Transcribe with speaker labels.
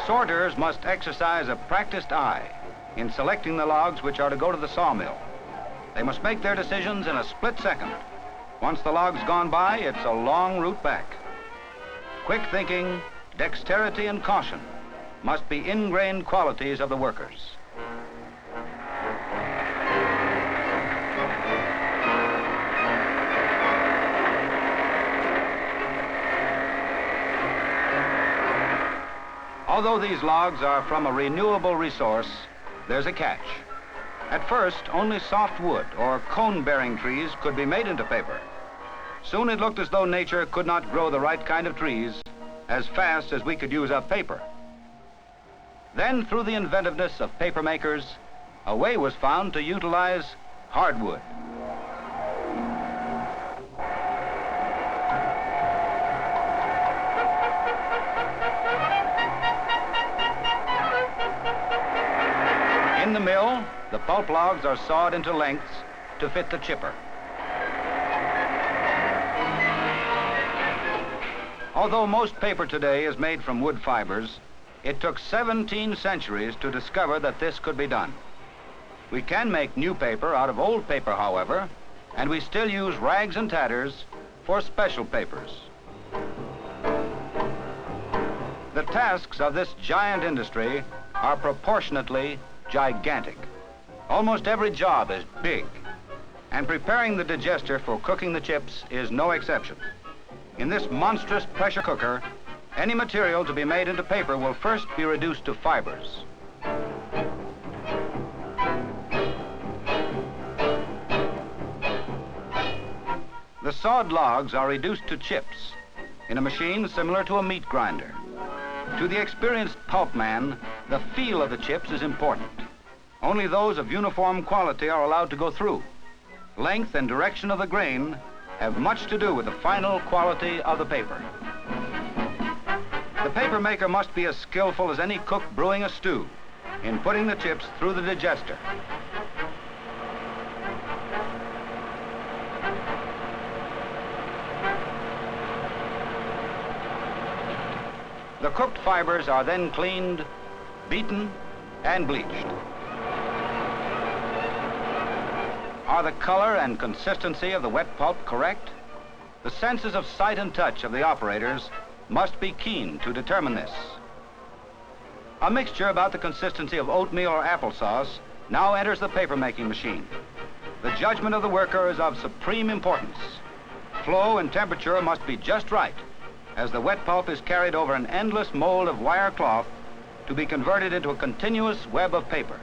Speaker 1: Sorters must exercise a practiced eye in selecting the logs which are to go to the sawmill. They must make their decisions in a split second. Once the log's gone by, it's a long route back. Quick thinking, dexterity, and caution must be ingrained qualities of the workers. Although these logs are from a renewable resource, there's a catch. At first, only soft wood or cone-bearing trees could be made into paper. Soon it looked as though nature could not grow the right kind of trees as fast as we could use up paper. Then, through the inventiveness of paper makers, a way was found to utilize hardwood. In the mill, the pulp logs are sawed into lengths to fit the chipper. Although most paper today is made from wood fibers, it took 17 centuries to discover that this could be done. We can make new paper out of old paper, however, and we still use rags and tatters for special papers. The tasks of this giant industry are proportionately gigantic. Almost every job is big, and preparing the digester for cooking the chips is no exception. In this monstrous pressure cooker, any material to be made into paper will first be reduced to fibers. The sawed logs are reduced to chips in a machine similar to a meat grinder. To the experienced pulp man, the feel of the chips is important. Only those of uniform quality are allowed to go through. Length and direction of the grain have much to do with the final quality of the paper. The paper maker must be as skillful as any cook brewing a stew in putting the chips through the digester. The cooked fibers are then cleaned, beaten, and bleached. Are the color and consistency of the wet pulp correct? The senses of sight and touch of the operators must be keen to determine this. A mixture about the consistency of oatmeal or applesauce now enters the paper-making machine. The judgment of the worker is of supreme importance. Flow and temperature must be just right, as the wet pulp is carried over an endless mold of wire cloth to be converted into a continuous web of paper.